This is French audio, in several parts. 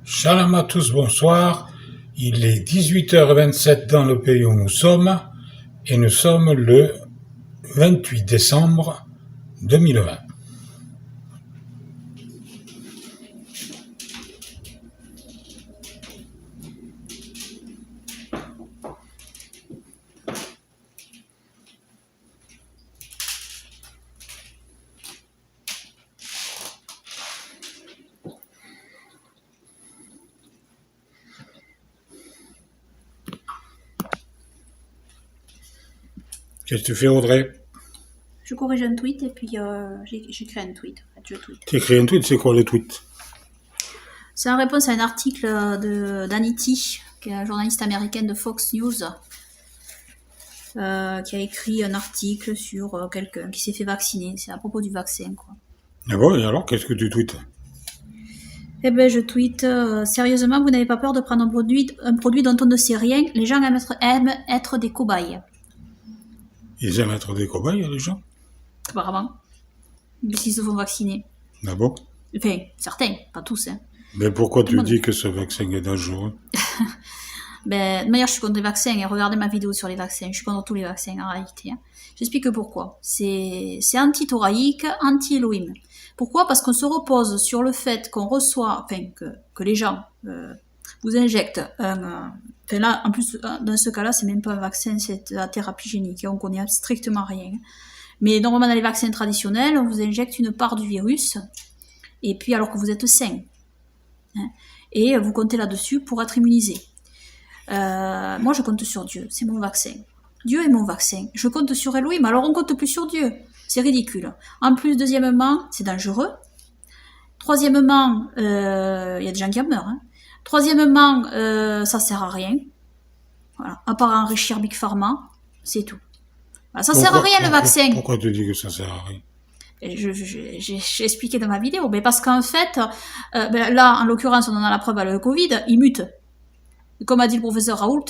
Shalom à tous, bonsoir. Il est 18h27 dans le pays où nous sommes et nous sommes le 28 décembre 2020. Qu'est-ce que tu fais, Audrey? Je corrige un tweet et puis j'écris un tweet. En fait, je tweet. Tu écris un tweet, c'est quoi le tweet? C'est en réponse à un article d'Anity, qui est la journaliste américaine de Fox News, qui a écrit un article sur quelqu'un qui s'est fait vacciner. C'est à propos du vaccin, quoi. Ah bon, et alors, qu'est-ce que tu tweets? Eh ben, je tweete sérieusement, vous n'avez pas peur de prendre un produit dont on ne sait rien. Les gens aiment être des cobayes. Ils aiment être des cobayes, les gens? Apparemment. Puisqu'ils se font vacciner. Ah bon? Enfin, certains, pas tous. Hein. Mais pourquoi tu dis que ce vaccin est dangereux? Ben, de manière, je suis contre les vaccins. Et regardez ma vidéo sur les vaccins. Je suis contre tous les vaccins, en réalité. Hein. J'explique pourquoi. C'est anti-thoraïque, anti-Elohim. Pourquoi? Parce qu'on se repose sur le fait qu'on reçoit, enfin, que les gens vous injectent un... Enfin là, en plus, dans ce cas-là, c'est même pas un vaccin, c'est la thérapie génique. On connaît strictement rien. Mais normalement, dans les vaccins traditionnels, on vous injecte une part du virus, et puis alors que vous êtes sain. Hein, et vous comptez là-dessus pour être immunisé. Moi, je compte sur Dieu, c'est mon vaccin. Dieu est mon vaccin. Je compte sur Elohim, alors on compte plus sur Dieu. C'est ridicule. En plus, deuxièmement, c'est dangereux. Troisièmement, y a des gens qui en meurent. Hein. Troisièmement, ça sert à rien. Voilà. À part enrichir Big Pharma, c'est tout. Voilà. Ça sert à rien le vaccin. Pourquoi tu dis que ça sert à rien? J'ai expliqué dans ma vidéo, mais parce qu'en fait, là, en l'occurrence, on en a la preuve avec le Covid, il mute. Comme a dit le professeur Raoult,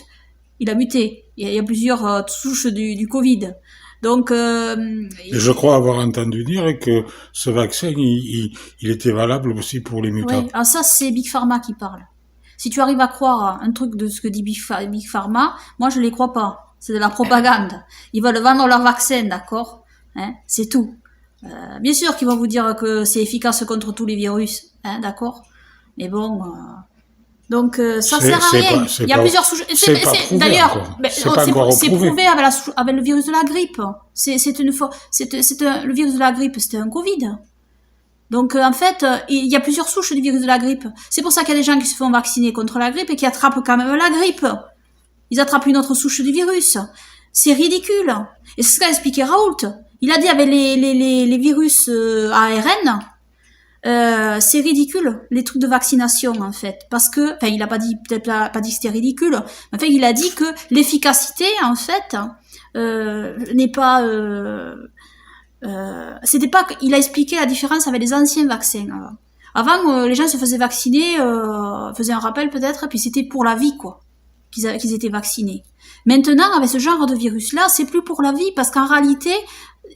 il a muté. Il y a plusieurs souches du Covid. Donc, je crois avoir entendu dire que ce vaccin, il était valable aussi pour les mutables. Oui, alors ça, c'est Big Pharma qui parle. Si tu arrives à croire un truc de ce que dit Big Pharma, moi, je les crois pas. C'est de la propagande. Ils veulent vendre leur vaccin, d'accord, hein, c'est tout. Bien sûr qu'ils vont vous dire que c'est efficace contre tous les virus, hein, d'accord. Mais bon... Donc ça sert à rien. Il y a plusieurs souches. D'ailleurs, c'est prouvé avec le virus de la grippe. Le virus de la grippe, c'était un Covid. Donc en fait, il y a plusieurs souches du virus de la grippe. C'est pour ça qu'il y a des gens qui se font vacciner contre la grippe et qui attrapent quand même la grippe. Ils attrapent une autre souche du virus. C'est ridicule. Et c'est ce qu'a expliqué Raoult. Il a dit avec les virus ARN. C'est ridicule les trucs de vaccination en fait, parce que, enfin, il a pas dit, peut-être pas dit que c'était ridicule, mais enfin, il a dit que l'efficacité en fait n'est pas, c'était pas, il a expliqué la différence avec les anciens vaccins. Avant, les gens se faisaient vacciner, faisaient un rappel peut-être, puis c'était pour la vie quoi, qu'ils étaient vaccinés. Maintenant, avec ce genre de virus-là, c'est plus pour la vie, parce qu'en réalité,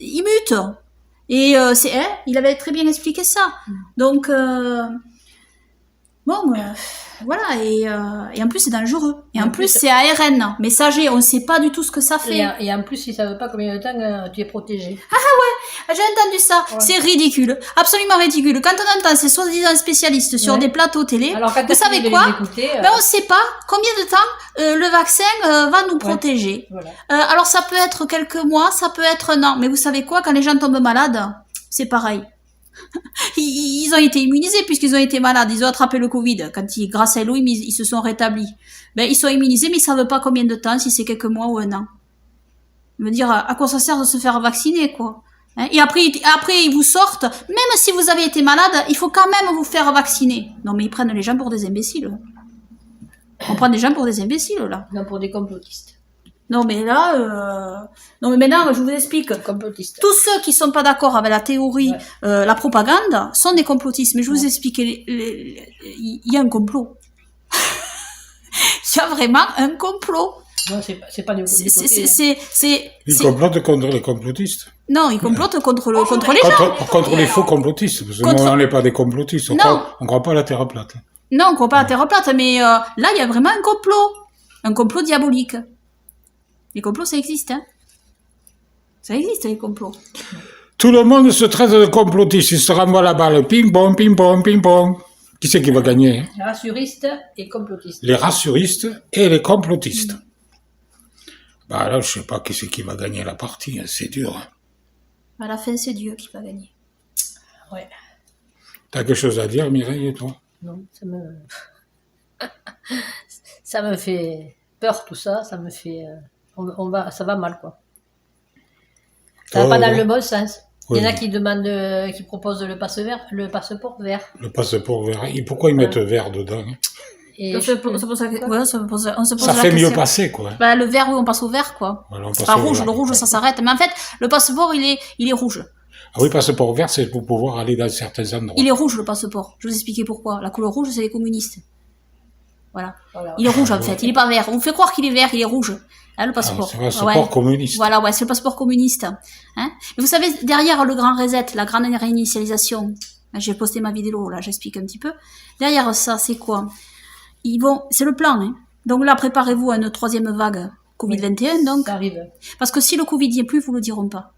ils mutent. Et il avait très bien expliqué ça. Donc, voilà. Et en plus, c'est dangereux. Et en plus, c'est ARN, messager. On ne sait pas du tout ce que ça fait. Et en plus, ils ne savent pas combien de temps tu es protégé. Ah ouais, j'ai entendu ça. Ouais. C'est ridicule. Absolument ridicule. Quand on entend ces soi-disant spécialistes sur des plateaux télé, alors, vous savez quoi? On ne sait pas combien de temps le vaccin va nous protéger. Voilà. Alors, ça peut être quelques mois, ça peut être un an. Mais vous savez quoi? Quand les gens tombent malades, c'est pareil. Ils ont été immunisés puisqu'ils ont été malades, ils ont attrapé le Covid. Grâce à Elohim, ils se sont rétablis. Ben, ils sont immunisés, mais ils savent pas combien de temps, si c'est quelques mois ou un an. Je veux dire, à quoi ça sert de se faire vacciner, quoi? Hein? Et après, ils vous sortent, même si vous avez été malade, il faut quand même vous faire vacciner. Non, mais ils prennent les gens pour des imbéciles. On prend des gens pour des imbéciles, là. Non, pour des complotistes. Non, mais là, non, mais maintenant, je vous explique. Tous ceux qui sont pas d'accord avec la théorie, la propagande, sont des complotistes. Mais je vous explique, il y a un complot. Il y a vraiment un complot. Non, c'est pas des Ils complotent contre les complotistes. Non, ils complotent contre les gens. Contre les faux complotistes. Parce que nous, on n'est pas des complotistes. On croit pas à la Terre plate. Non, on croit pas à la Terre plate, mais là, il y a vraiment un complot diabolique. Les complots, ça existe, hein. Ça existe, les complots. Tout le monde se traite de complotiste. Ils se renvoient la balle. Ping-pong, ping-pong, ping-pong. Qui c'est qui va gagner, hein? Rassuriste et complotiste. Les rassuristes et les complotistes. Bah là, je sais pas qui c'est qui va gagner la partie. Hein. C'est dur. Hein. À la fin, c'est Dieu qui va gagner. Ouais. T'as quelque chose à dire, Mireille, et toi? Non, ça me fait peur tout ça. Ça me fait, ça va mal quoi. Ça va pas dans le bon sens. Oui. Il y en a qui demandent, qui proposent le passeport vert. Le passeport vert. Et pourquoi ils mettent vert dedans? Hein? Et C'est pour ça que on se pose Ça la fait mieux question. passer, quoi. Bah, le vert, oui, on passe au vert, quoi. Voilà, on C'est passe pas au rouge, vert. le rouge, ça s'arrête. Mais en fait, le passeport, il est rouge. Ah oui, passeport vert, c'est pour pouvoir aller dans certains endroits. Il est rouge, le passeport. Je vais vous expliquer pourquoi. La couleur rouge, c'est les communistes. Voilà. voilà. Il est rouge, en fait. Il est pas vert. On vous fait croire qu'il est vert, il est rouge. Hein, le passeport. C'est un passeport communiste. Voilà, ouais, c'est le passeport communiste. Hein. Mais vous savez, derrière le grand reset, la grande réinitialisation, j'ai posté ma vidéo, là, j'explique un petit peu. Derrière ça, c'est quoi? C'est le plan, hein. Donc là, préparez-vous à une troisième vague Covid-21, donc. Ça arrive. Parce que si le Covid n'y est plus, vous le diront pas.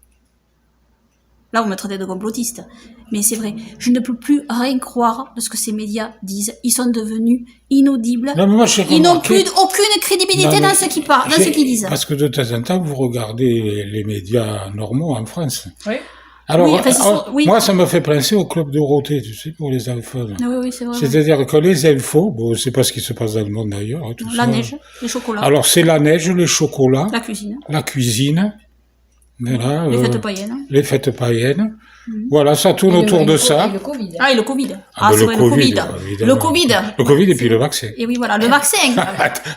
Là, vous me traitez de complotiste. Mais c'est vrai, je ne peux plus rien croire de ce que ces médias disent. Ils sont devenus inaudibles. Non, mais moi, Ils n'ont plus aucune crédibilité dans ce qu'ils parlent, dans ce qu'ils disent. Parce que de temps en temps, vous regardez les médias normaux en France. Oui. Alors, Oui, enfin, oui. moi, ça me fait penser au Club Dorothée, tu sais, pour les infos. Oui, c'est vrai. C'est-à-dire que les infos, bon, c'est pas ce qui se passe dans le monde d'ailleurs. Hein, tout La ça. neige, les chocolats, Alors, c'est la neige, les chocolats, la cuisine, voilà, les fêtes païennes. les fêtes païennes. Voilà, ça tourne autour de ça. Et le Covid. Ah, et le Covid. Ah, C'est le vrai, Covid, le évidemment. Covid. Le Covid et puis le vaccin. Et oui, voilà, le vaccin.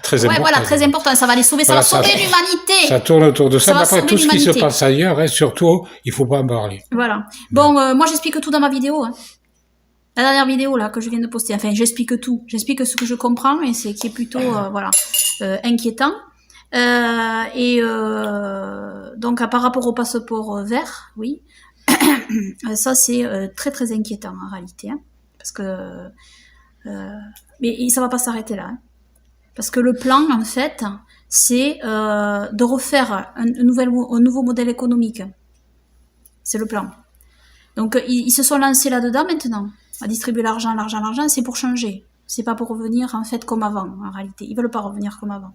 Très Ouais, important. voilà, très important. Ça va les sauver, Voilà, ça va sauver l'humanité. Ça tourne autour de ça. Ça va Mais après, sauver tout ce qui se l'humanité. passe ailleurs, hein, surtout, il faut pas en parler. Voilà. Bon, moi, j'explique tout dans ma vidéo. Hein. La dernière vidéo, là, que je viens de poster. Enfin, j'explique tout. J'explique ce que je comprends et qui est plutôt, voilà, inquiétant. Donc, par rapport au passeport vert, oui. Ça, c'est très, très inquiétant, en réalité. Hein, parce que... mais ça va pas s'arrêter là. Hein. Parce que le plan, en fait, c'est de refaire un nouveau modèle économique. C'est le plan. Donc, ils se sont lancés là-dedans maintenant, à distribuer l'argent, c'est pour changer. C'est pas pour revenir, en fait, comme avant, en réalité. Ils veulent pas revenir comme avant.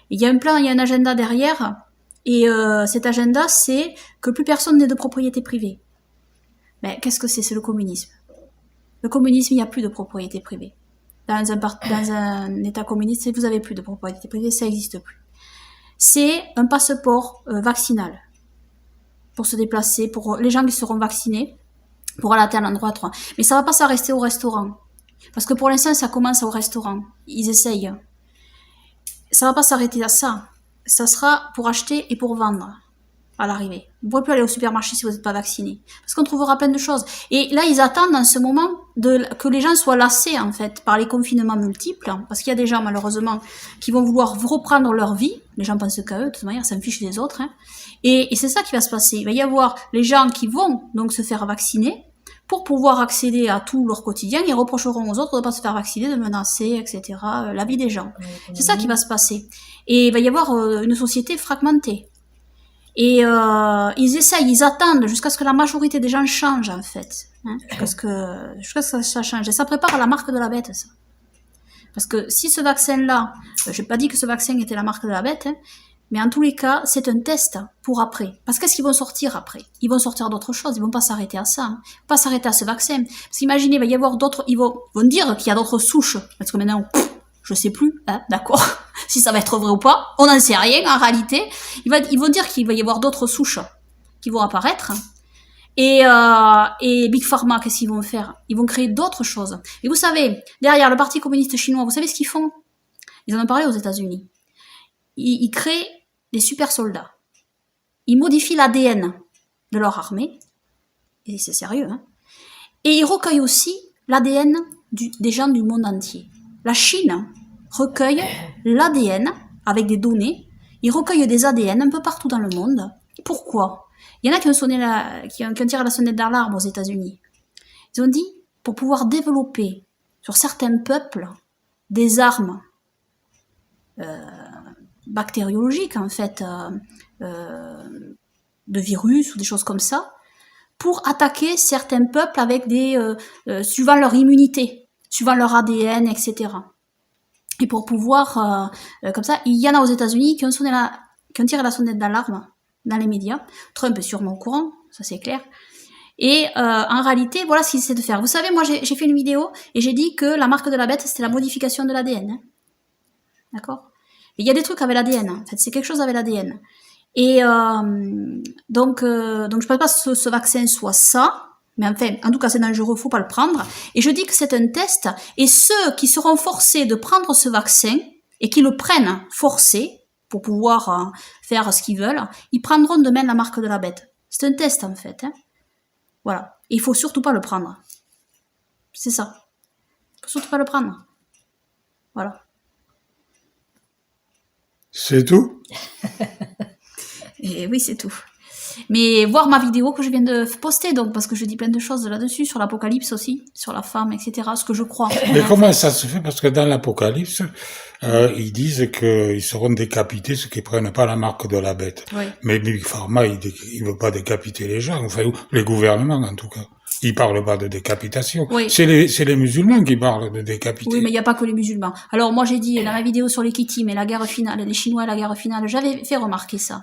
Il y a un plan, il y a un agenda derrière, et cet agenda, c'est que plus personne n'ait de propriété privée. Mais qu'est-ce que c'est? C'est le communisme. Le communisme, il n'y a plus de propriété privée. Dans un État communiste, vous n'avez plus de propriété privée, ça n'existe plus. C'est un passeport vaccinal pour se déplacer, pour les gens qui seront vaccinés, pour aller à un endroit. Mais ça ne va pas s'arrêter au restaurant. Parce que pour l'instant, ça commence au restaurant. Ils essayent. Ça ne va pas s'arrêter à ça. Ça sera pour acheter et pour vendre à l'arrivée. Vous ne pourrez plus aller au supermarché si vous n'êtes pas vacciné. Parce qu'on trouvera plein de choses. Et là, ils attendent en ce moment que les gens soient lassés, en fait, par les confinements multiples. Parce qu'il y a des gens, malheureusement, qui vont vouloir reprendre leur vie. Les gens pensent qu'à eux, de toute manière, ça me fiche des autres. Hein. Et c'est ça qui va se passer. Il va y avoir les gens qui vont donc se faire vacciner pour pouvoir accéder à tout leur quotidien. Ils reprocheront aux autres de ne pas se faire vacciner, de menacer, etc. La vie des gens. C'est ça qui va se passer. Et il va y avoir une société fragmentée. Et ils essayent, ils attendent jusqu'à ce que la majorité des gens changent, en fait. Hein, jusqu'à ce que ça change. Et ça prépare à la marque de la bête, ça. Parce que si ce vaccin-là, j'ai pas dit que ce vaccin était la marque de la bête, hein, mais en tous les cas, c'est un test pour après. Parce qu'est-ce qu'ils vont sortir après? Ils vont sortir d'autres choses, ils vont pas s'arrêter à ça. Hein. Pas s'arrêter à ce vaccin. Parce qu'imaginez, il va y avoir d'autres, ils vont dire qu'il y a d'autres souches. Parce que maintenant, je sais plus, hein, d'accord, si ça va être vrai ou pas, on n'en sait rien en réalité. Ils vont dire qu'il va y avoir d'autres souches qui vont apparaître. Et Big Pharma, qu'est-ce qu'ils vont faire? Ils vont créer d'autres choses. Et vous savez, derrière le Parti communiste chinois, vous savez ce qu'ils font? Ils en ont parlé aux États-Unis. Ils créent des super soldats. Ils modifient l'ADN de leur armée. Et c'est sérieux, hein. Et ils recueillent aussi l'ADN des gens du monde entier. La Chine recueille l'ADN avec des données. Ils recueillent des ADN un peu partout dans le monde. Pourquoi? Il y en a qui ont tiré la sonnette d'alarme aux États-Unis. Ils ont dit, pour pouvoir développer sur certains peuples des armes bactériologiques, en fait, de virus ou des choses comme ça, pour attaquer certains peuples avec suivant leur immunité, suivant leur ADN, etc. Et pour pouvoir, comme ça, il y en a aux États-Unis qui ont tiré la sonnette d'alarme dans les médias. Trump est sûrement au courant, ça c'est clair. Et en réalité, voilà ce qu'il essaie de faire. Vous savez, moi j'ai fait une vidéo et j'ai dit que la marque de la bête, c'était la modification de l'ADN. Hein. D'accord ? Il y a des trucs avec l'ADN, en fait, c'est quelque chose avec l'ADN. Et donc je ne pense pas que ce vaccin soit ça, mais enfin, en tout cas c'est dangereux, faut pas le prendre. Et je dis que c'est un test, et ceux qui seront forcés de prendre ce vaccin, et qui le prennent forcé, pour pouvoir faire ce qu'ils veulent, ils prendront demain la marque de la bête. C'est un test en fait. Hein. Voilà. Et il faut surtout pas le prendre. C'est ça. Il faut surtout pas le prendre. Voilà. C'est tout? Et oui, c'est tout. Mais voir ma vidéo que je viens de poster, donc, parce que je dis plein de choses là-dessus, sur l'Apocalypse aussi, sur la femme, etc., ce que je crois. Mais comment ça se fait? Parce que dans l'Apocalypse, ils disent qu'ils seront décapités ceux qui prennent pas la marque de la bête. Oui. Mais Big Pharma, il veut pas décapiter les gens, enfin, les gouvernements en tout cas. Ils parlent pas de décapitation. Oui. C'est les musulmans qui parlent de décapiter. Oui, mais il n'y a pas que les musulmans. Alors moi j'ai dit dans ma vidéo sur les Kittim et la guerre finale, les Chinois et la guerre finale, j'avais fait remarquer ça.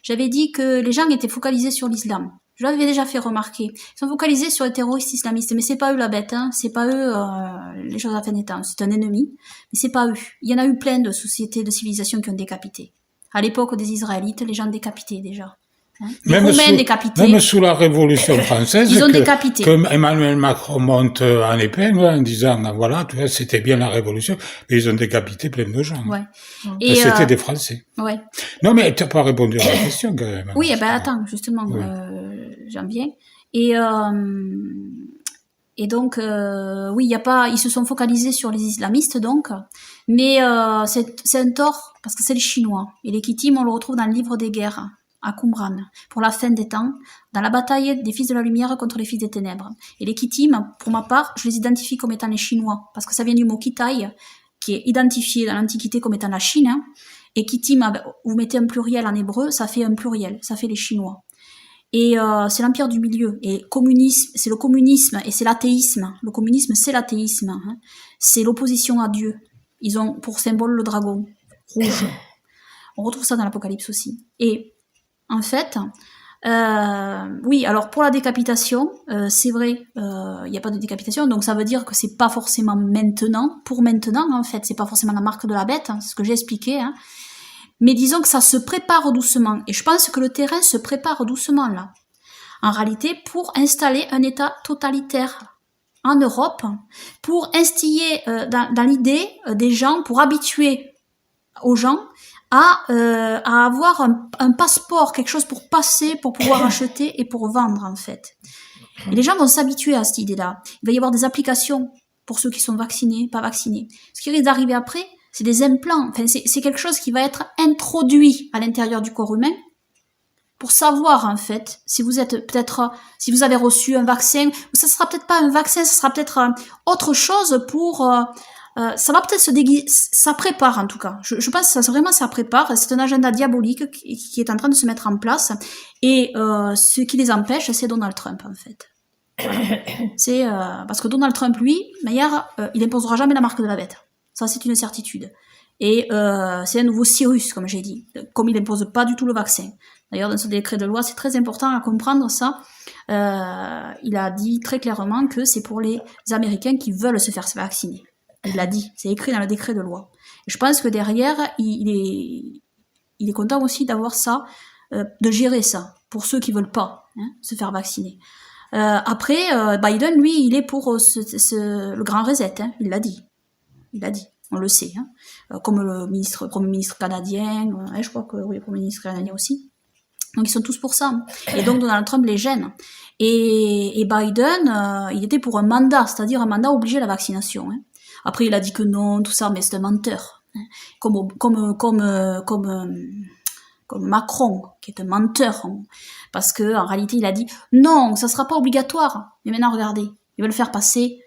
J'avais dit que les gens étaient focalisés sur l'islam. Je l'avais déjà fait remarquer. Ils sont focalisés sur les terroristes islamistes, mais c'est pas eux la bête, hein. C'est pas eux les choses à fin des temps. C'est un ennemi, mais c'est pas eux. Il y en a eu plein de sociétés, de civilisations qui ont décapité. À l'époque des Israélites, les gens décapitaient déjà. Hein. Les Roumains décapités. Même sous la Révolution française, ils ont décapité. Que Emmanuel Macron monte en épingle en disant voilà, tu vois, c'était bien la Révolution, mais ils ont décapité plein de gens. Ouais. Et c'était des Français. Ouais. Non, mais tu n'as pas répondu à la question quand même. Oui, ben attends, justement, oui. J'en viens. Et donc, oui, il y a pas, ils se sont focalisés sur les islamistes, donc, mais c'est un tort parce que c'est les Chinois. Et les Kittim, on le retrouve dans le livre des guerres à Qumran, pour la fin des temps, dans la bataille des fils de la lumière contre les fils des ténèbres. Et les Kittim, pour ma part, je les identifie comme étant les Chinois, parce que ça vient du mot Kitai, qui est identifié dans l'Antiquité comme étant la Chine, hein. Et Kittim, vous mettez un pluriel en hébreu, ça fait un pluriel, ça fait les Chinois. Et c'est l'empire du milieu. Et communisme, c'est le communisme et c'est l'athéisme. Le communisme, c'est l'athéisme. Hein. C'est l'opposition à Dieu. Ils ont pour symbole le dragon rouge. On retrouve ça dans l'Apocalypse aussi. Et en fait, oui, alors pour la décapitation, c'est vrai, il n'y a pas de décapitation, donc ça veut dire que c'est pas forcément maintenant. Pour maintenant, en fait, c'est pas forcément la marque de la bête, hein, c'est ce que j'ai expliqué. Hein. Mais disons que ça se prépare doucement. Et je pense que le terrain se prépare doucement là. En réalité, pour installer un État totalitaire en Europe, pour instiller dans l'idée des gens, pour habituer aux gens à avoir un passeport, quelque chose pour passer, pour pouvoir acheter et pour vendre en fait. Et les gens vont s'habituer à cette idée-là. Il va y avoir des applications pour ceux qui sont vaccinés, pas vaccinés. Ce qui risque d'arriver après, c'est des implants. Enfin, c'est quelque chose qui va être introduit à l'intérieur du corps humain pour savoir en fait si vous êtes peut-être, si vous avez reçu un vaccin, ou ça sera peut-être pas un vaccin, ça sera peut-être autre chose pour ça va peut-être se déguiser, ça prépare en tout cas. Je pense que ça vraiment ça prépare. C'est un agenda diabolique qui est en train de se mettre en place et ce qui les empêche, c'est Donald Trump en fait. C'est parce que Donald Trump, lui, Maillard, il imposera jamais la marque de la bête. Ça, c'est une certitude. Et c'est un nouveau Cyrus, comme j'ai dit, comme il n'impose pas du tout le vaccin. D'ailleurs, dans ce décret de loi, c'est très important à comprendre ça. Il a dit très clairement que c'est pour les Américains qui veulent se faire vacciner. Il l'a dit, c'est écrit dans le décret de loi. Et je pense que derrière, il est content aussi d'avoir ça, de gérer ça, pour ceux qui veulent pas se faire vacciner. Après, Biden, lui, il est pour le grand reset, hein, il l'a dit. Il a dit, on le sait, hein. Comme le Premier ministre canadien, je crois que oui, le Premier ministre canadien aussi. Donc ils sont tous pour ça. Et donc Donald Trump les gêne. Et Biden, il était pour un mandat, c'est-à-dire un mandat obligé à la vaccination. Hein. Après il a dit que non, tout ça, mais c'est un menteur. Hein. Comme Macron, qui est un menteur. Hein. Parce que en réalité il a dit non, ça sera pas obligatoire. Mais maintenant regardez, ils veulent faire passer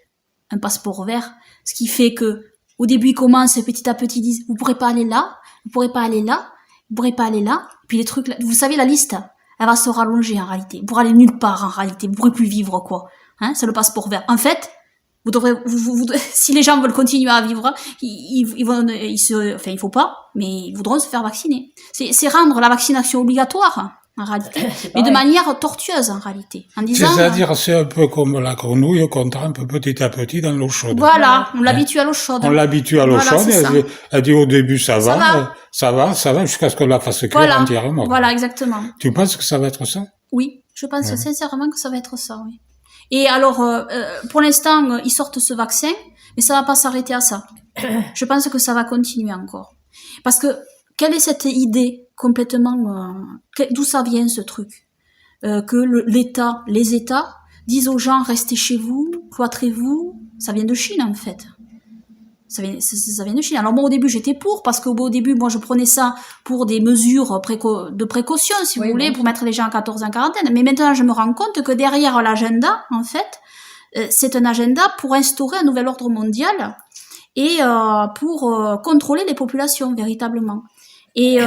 un passeport vert, ce qui fait que au début ils commencent et petit à petit ils disent vous pourrez pas aller là, vous pourrez pas aller là, vous pourrez pas aller là, puis les trucs là, vous savez la liste, elle va se rallonger en réalité, vous pourrez aller nulle part en réalité, vous pourrez plus vivre quoi, hein, c'est le passeport vert. En fait, vous devrez, si les gens veulent continuer à vivre, il faut pas, mais ils voudront se faire vacciner. C'est rendre la vaccination obligatoire, en réalité, mais de manière tortueuse, en réalité. En disant, C'est-à-dire, c'est un peu comme la grenouille qu'on trempe petit à petit dans l'eau chaude. voilà, on l'habitue à l'eau chaude. On l'habitue à l'eau Voilà, chaude, c'est ça. elle dit au début ça va, jusqu'à ce qu'on la fasse cuire entièrement. Voilà, exactement. Tu penses que ça va être ça? Oui, je pense sincèrement que ça va être ça, oui. Et alors, pour l'instant, ils sortent ce vaccin, mais ça va pas s'arrêter à ça. Je pense que ça va continuer encore. Parce que, quelle est cette idée complètement... d'où ça vient, ce truc que les États disent aux gens, restez chez vous, cloîtrez-vous. Ça vient de Chine, en fait. Ça vient de Chine. Alors moi, au début, j'étais pour, parce qu'au début, moi, je prenais ça pour des mesures de précaution, si vous voulez, pour mettre les gens à 14 en quarantaine. Mais maintenant, je me rends compte que derrière l'agenda, en fait, c'est un agenda pour instaurer un nouvel ordre mondial et pour contrôler les populations, véritablement. Et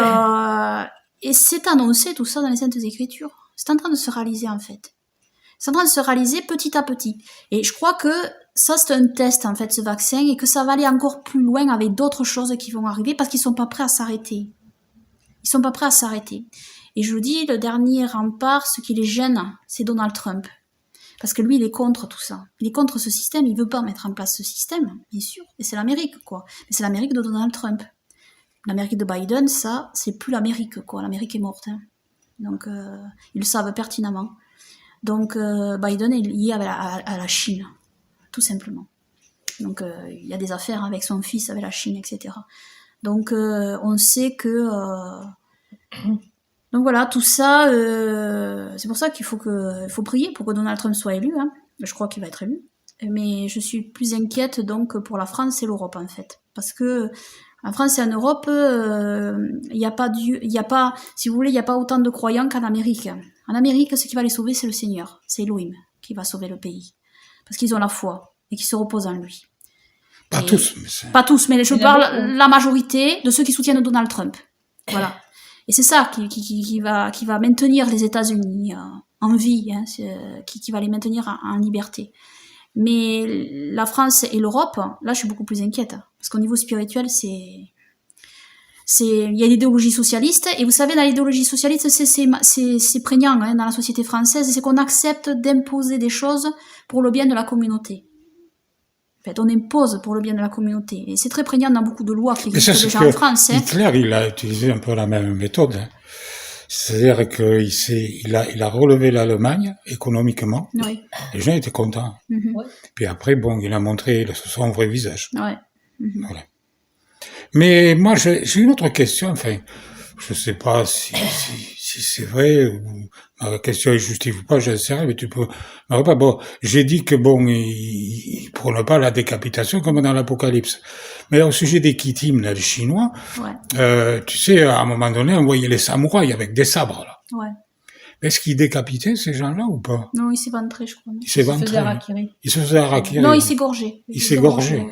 c'est annoncé, tout ça, dans les Saintes Écritures. C'est en train de se réaliser, en fait. C'est en train de se réaliser petit à petit. Et je crois que ça, c'est un test, en fait, ce vaccin, et que ça va aller encore plus loin avec d'autres choses qui vont arriver parce qu'ils sont pas prêts à s'arrêter. Ils sont pas prêts à s'arrêter. Et je vous dis, le dernier rempart, ce qui les gêne, c'est Donald Trump. Parce que lui, il est contre tout ça. Il est contre ce système, il veut pas mettre en place ce système, bien sûr. Et c'est l'Amérique, quoi. Mais c'est l'Amérique de Donald Trump. L'Amérique de Biden, ça, c'est plus l'Amérique, quoi. L'Amérique est morte, hein. Donc, ils le savent pertinemment. Donc, Biden est lié à la Chine, tout simplement. Donc, il y a des affaires avec son fils, avec la Chine, etc. Donc, on sait que... Donc voilà, tout ça, c'est pour ça qu'il faut prier pour que Donald Trump soit élu. Hein. Je crois qu'il va être élu. Mais je suis plus inquiète donc pour la France et l'Europe, en fait. Parce que en France et en Europe, il y a pas, si vous voulez, il n'y a pas autant de croyants qu'en Amérique. En Amérique, ce qui va les sauver, c'est le Seigneur. C'est Elohim qui va sauver le pays. Parce qu'ils ont la foi et qu'ils se reposent en lui. Pas tous, mais je parle la majorité de ceux qui soutiennent Donald Trump. Voilà. Et c'est ça qui va maintenir les États-Unis en vie, hein, qui va les maintenir en liberté. Mais la France et l'Europe, là, je suis beaucoup plus inquiète. Parce qu'au niveau spirituel, il y a l'idéologie socialiste, et vous savez, dans l'idéologie socialiste, c'est prégnant, hein, dans la société française, c'est qu'on accepte d'imposer des choses pour le bien de la communauté. En fait, on impose pour le bien de la communauté. Et c'est très prégnant dans beaucoup de lois qui existent déjà en France. Hein. Hitler, il a utilisé un peu la même méthode. Hein. C'est-à-dire qu'il a relevé l'Allemagne économiquement. Oui. Les gens étaient contents. Mm-hmm. Puis après, bon, il a montré son vrai visage. Ouais. Mm-hmm. Voilà. Mais moi, j'ai une autre question. Enfin, je sais pas si c'est vrai ou ma question est justifiée ou pas, je ne sais rien, mais tu peux. Bon, j'ai dit que bon, il prône pas la décapitation comme dans l'Apocalypse. Mais au sujet des Kittim, là, les Chinois, tu sais, à un moment donné, on voyait les samouraïs avec des sabres, là. Ouais. Est-ce qu'ils décapitaient ces gens-là ou pas? Non, il s'est ventré, je crois. Il se faisait harakiri. Non, il s'est gorgé. Il s'est gorgé.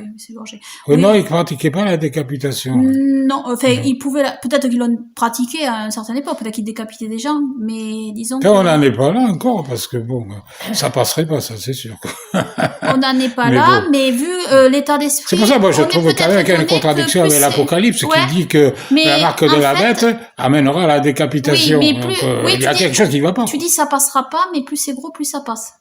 Oui. Non, il pratiquait pas la décapitation. Non, enfin, il pouvait, peut-être qu'ils l'ont pratiqué à une certaine époque, peut-être qu'ils décapitaient des gens, mais disons on n'en est pas là encore, parce que bon, ça passerait pas, ça, c'est sûr. On n'en est pas là, mais vu l'état d'esprit... C'est pour ça, moi, je trouve quand même qu'il y a une contradiction avec l'Apocalypse, qui dit que la marque de la bête amènera à la décapitation. Oui, mais plus... il y a quelque chose qui va pas. Tu dis ça passera pas, mais plus c'est gros, plus ça passe.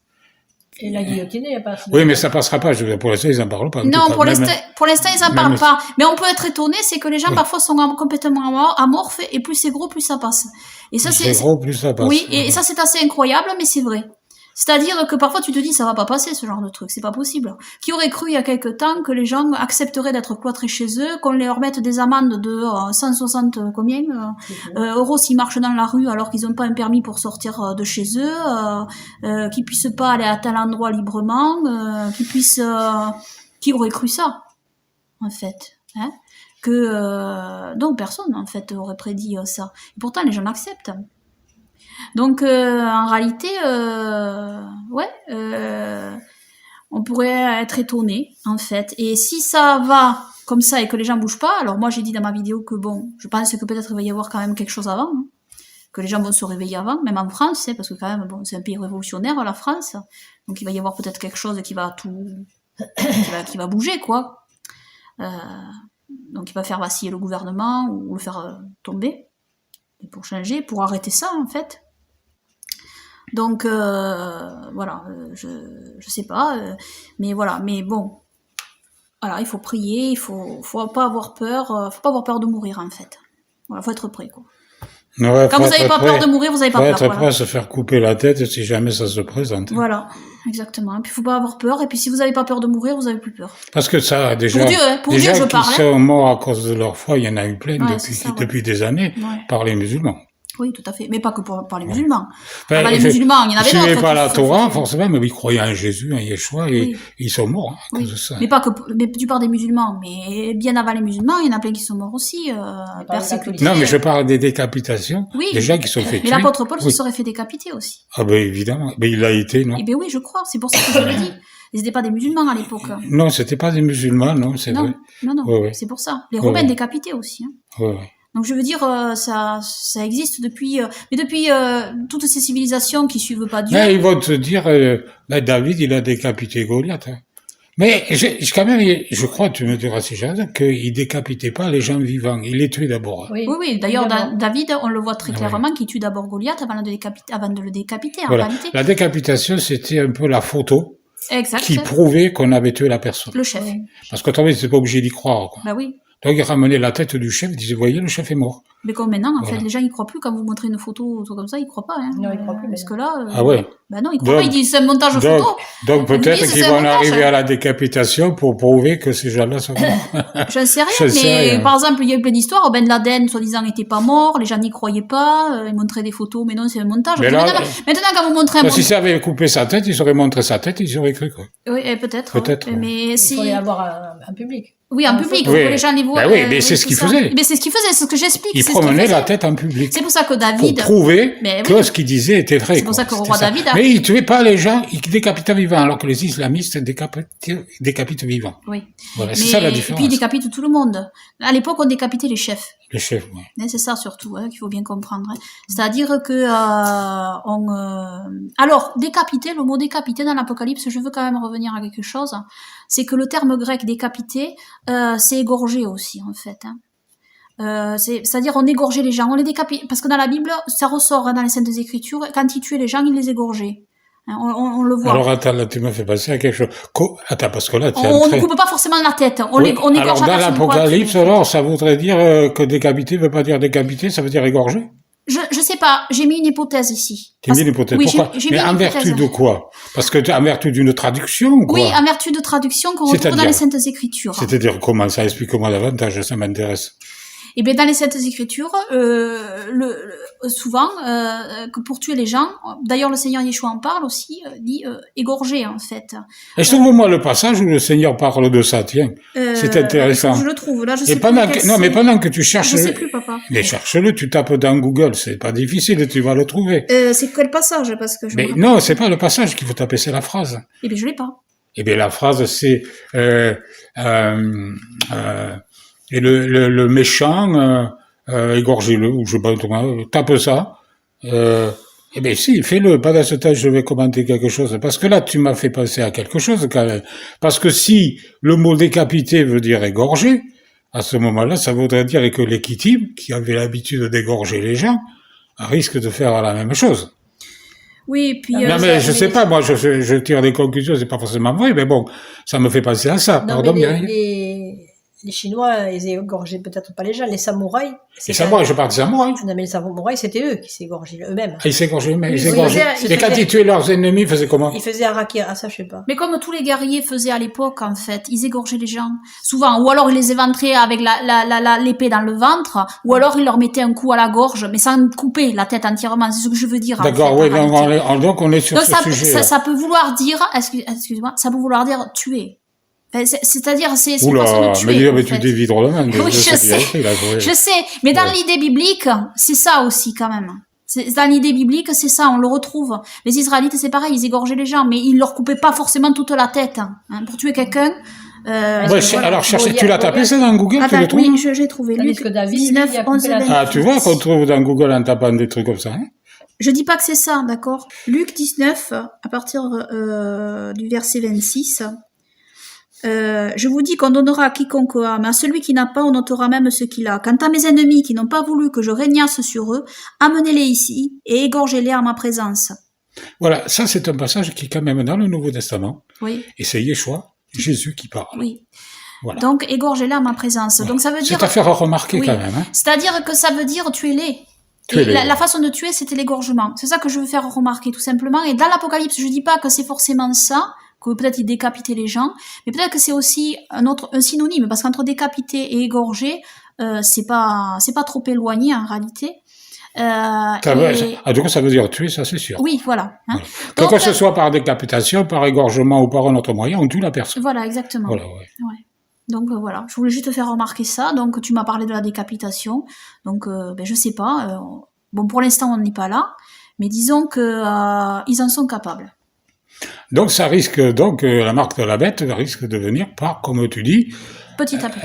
Et la guillotine, il n'y a pas... Oui, mais ça passera pas. Pour l'instant, ils en parlent pas. Non, pour l'instant, ils en parlent pas. Mais on peut être étonné, c'est que les gens, parfois, sont complètement amorphes, et plus c'est gros, plus ça passe. Et ça, c'est gros, plus ça passe. Oui, et ça, c'est assez incroyable, mais c'est vrai. C'est-à-dire que parfois tu te dis ça va pas passer ce genre de truc, c'est pas possible. Qui aurait cru il y a quelque temps que les gens accepteraient d'être cloîtrés chez eux, qu'on leur mette des amendes de 160 euros s'ils marchent dans la rue alors qu'ils n'ont pas un permis pour sortir de chez eux, qu'ils puissent pas aller à tel endroit librement, qu'ils puissent... qui aurait cru ça, en fait, hein, donc personne en fait aurait prédit ça. Et pourtant les gens l'acceptent. Donc en réalité, On pourrait être étonné, en fait. Et si ça va comme ça et que les gens bougent pas, alors moi j'ai dit dans ma vidéo que bon, je pense que peut-être il va y avoir quand même quelque chose avant, hein, que les gens vont se réveiller avant, même en France, parce que quand même, bon, c'est un pays révolutionnaire, la France, donc il va y avoir peut-être quelque chose qui va qui va bouger, quoi. Donc il va faire vaciller le gouvernement ou le faire tomber, et pour changer, pour arrêter ça, en fait. Donc voilà, je sais pas, mais voilà, mais bon, voilà, il faut prier, il faut pas avoir peur de mourir, en fait. Voilà, faut être prêt, quoi. Ouais, Quand vous n'avez pas peur de mourir, vous n'avez pas peur. Faut être prêt à se faire couper la tête si jamais ça se présente. Voilà, exactement. Et puis il faut pas avoir peur. Et puis si vous n'avez pas peur de mourir, vous n'avez plus peur. Parce que ça, déjà, pour Dieu, pour Dieu, je parle. Qui sont morts à cause de leur foi, il y en a eu plein depuis des années par les musulmans. Oui, tout à fait. Mais pas que par les musulmans. Ben, les musulmans, il y en avait d'autres. Ils suivaient pas la Torah, forcément, mais ils croyaient en Jésus, en Yeshua, et ils sont morts à cause de ça. Mais pas que, mais tu parles des musulmans, mais bien avant les musulmans, il y en a plein qui sont morts aussi, persécutés. Non, mais je parle des décapitations. Des gens qui sont fait tuer. Mais l'apôtre Paul se serait fait décapiter aussi. Ah ben évidemment. Ben il l'a été, non? Eh ben oui, je crois. C'est pour ça que je le dis. Ils n'étaient pas des musulmans à l'époque. Non, c'était pas des musulmans, non, c'est vrai. Non. Ouais. C'est pour ça. Les Romains décapités aussi. Hein. Ouais. Donc je veux dire, ça existe depuis, mais depuis toutes ces civilisations qui suivent pas Dieu. Mais ils vont te dire, David, il a décapité Goliath. Hein. Mais quand même, je crois, tu me diras si jamais, qu'il décapitait pas les gens vivants. Il les tuait d'abord. Oui. D'ailleurs, David, on le voit très clairement, qu'il tue d'abord Goliath avant de le décapiter. Voilà. En réalité. La décapitation, c'était un peu la photo. Exact. Qui prouvait qu'on avait tué la personne. Le chef. Parce que toi, c'est pas obligé d'y croire. Quoi. Bah oui. Donc, il ramenait la tête du chef, il disait, voyez, le chef est mort. Mais comme maintenant, en fait, les gens, ils croient plus. Quand vous montrez une photo ou tout comme ça, ils croient pas. Hein. Non, ils croient plus. Parce que là... Ah ouais. Bah non, ils croient pas. Ils disent, c'est un montage photo. Donc peut-être qu'ils vont arriver à la décapitation pour prouver que ces gens-là sont morts. Je sais rien, mais par exemple, il y a eu plein d'histoires. Ben Laden, soi-disant, n'était pas mort. Les gens n'y croyaient pas. Ils montraient des photos, mais non, c'est un montage. Mais là, maintenant, quand vous montrez un montage... Si ça avait coupé sa tête, ils auraient montré sa tête, ils auraient cru, quoi. Oui, peut-être. Peut-être. Mais il fallait avoir un public. Oui, en public, pour que les gens les voient. Ben oui, mais c'est ce qu'il faisait. Mais c'est ce qu'il faisait, c'est ce que j'explique. Il promenait la tête en public. C'est pour ça que David... Pour prouver que ce qu'il disait était vrai. C'est pour ça que le roi David... Mais il tuait pas les gens, il décapitait vivants, alors que les islamistes décapitent vivants. Oui. Voilà, c'est ça la différence. Et puis ils décapitent tout le monde. À l'époque, on décapitait les chefs. Les chefs, oui. C'est ça surtout, qu'il faut bien comprendre. Hein. C'est-à-dire que alors, décapiter, le mot décapiter dans l'Apocalypse, je veux quand même revenir à quelque chose, c'est que le terme grec décapiter, c'est égorger aussi, en fait. Hein. C'est-à-dire on égorgeait les gens, on les décapitait, parce que dans la Bible, ça ressort dans les Saintes Écritures, quand ils tuaient les gens, ils les égorgeaient. Hein, on le voit. Alors attends, là tu m'as fait passer à quelque chose. Attends, parce que là on ne coupe pas forcément la tête, on égorge. Alors dans l'Apocalypse, alors ça voudrait dire que décapiter veut pas dire décapiter, ça veut dire égorger? Je sais pas, j'ai mis une hypothèse ici. Tu as mis une hypothèse, oui, pourquoi? Mais en vertu de quoi? Parce que en vertu d'une traduction ou quoi? Oui, en vertu de traduction qu'on retrouve dans les Saintes Écritures. C'est-à-dire comment? Ça explique-moi davantage, ça m'intéresse. Et bien dans les Saintes Écritures, souvent, que pour tuer les gens, d'ailleurs le Seigneur Yeshua en parle aussi, dit égorger en fait. Et trouve-moi le passage où le Seigneur parle de ça, tiens. C'est intéressant. Je le trouve, là je sais et pendant que, non, mais pendant que tu cherches... Je sais plus, papa. Mais cherche-le, tu tapes dans Google, c'est pas difficile, tu vas le trouver. C'est quel passage parce que mais non, c'est pas le passage qu'il faut taper, c'est la phrase. Eh bien je l'ai pas. Eh bien la phrase c'est... et le méchant, égorgez-le, ou je sais pas, tape ça. Eh bien si, fais-le. Pendant ce temps, je vais commenter quelque chose. Parce que là, tu m'as fait penser à quelque chose quand même. Parce que si le mot décapité veut dire égorger, à ce moment-là, ça voudrait dire que les Kittim, qui avaient l'habitude d'égorger les gens, risquent de faire la même chose. Oui, puis... non, mais je sais pas, moi, je tire des conclusions, c'est pas forcément vrai, mais bon, ça me fait penser à ça. Non, pardon, les Chinois, ils égorgeaient peut-être pas les gens, les samouraïs. Les samouraïs, je parle des samouraïs. Non, mais les samouraïs, c'était eux qui s'égorgeaient eux-mêmes. Ah, ils s'égorgeaient eux-mêmes, ils Et quand ils tuaient leurs ennemis, ils faisaient comment? Ils faisaient harakiri, ça je sais pas. Mais comme tous les guerriers faisaient à l'époque, en fait, ils égorgeaient les gens. Souvent, ou alors ils les éventraient avec l'épée dans le ventre, ou alors ils leur mettaient un coup à la gorge, mais sans couper la tête entièrement, c'est ce que je veux dire. D'accord, oui, donc on est sur ce sujet. Ça peut vouloir dire, excuse-moi, ça peut vouloir dire tuer. C'est-à-dire, c'est oula, façon de tuer. Mais tu dévies drôlement. Oui, je sais. Je sais. Mais dans l'idée biblique, c'est ça aussi, quand même. Dans l'idée biblique, c'est ça, on le retrouve. Les Israélites, c'est pareil, ils égorgeaient les gens, mais ils leur coupaient pas forcément toute la tête. Hein. Pour tuer quelqu'un, alors, tu l'as tapé ça dans Google, tu attends, le trouves? oui, j'ai trouvé. Tandis Luc que David, 19, lui, il a 11, coupé la tête. 26. Ah, tu vois qu'on trouve dans Google en tapant des trucs comme ça, hein? Je dis pas que c'est ça, d'accord. Luc 19, à partir du verset 26. Je vous dis qu'on donnera à quiconque a, mais à celui qui n'a pas, on ôtera même ce qu'il a. Quant à mes ennemis qui n'ont pas voulu que je régnasse sur eux, amenez-les ici et égorgez-les en ma présence. Voilà, ça c'est un passage qui est quand même dans le Nouveau Testament. Oui, Et c'est Yeshua, Jésus qui parle. oui. Voilà. Donc, égorgez-les en ma présence. Voilà. Donc, ça veut dire... C'est à faire remarquer Oui. quand même, hein. C'est-à-dire que ça veut dire tuez-les. Tuez-les. Et la façon de tuer, c'était l'égorgement. C'est ça que je veux faire remarquer, tout simplement. Et dans l'Apocalypse, je dis pas que c'est forcément ça, que peut-être ils décapitaient les gens, mais peut-être que c'est aussi un synonyme, parce qu'entre décapiter et égorger, c'est pas trop éloigné en réalité. En tout cas, ça veut dire tuer, ça c'est sûr. Oui, voilà. Hein. Voilà. Que Donc, ce soit par décapitation, par égorgement ou par un autre moyen, on tue la personne. Voilà, exactement. Voilà, ouais. Ouais. Donc voilà, je voulais juste te faire remarquer ça. Donc tu m'as parlé de la décapitation. Donc je sais pas. Bon, pour l'instant on n'est pas là, mais disons que ils en sont capables. Donc ça risque, la marque de la bête risque de venir par, comme tu dis, Petit à petit.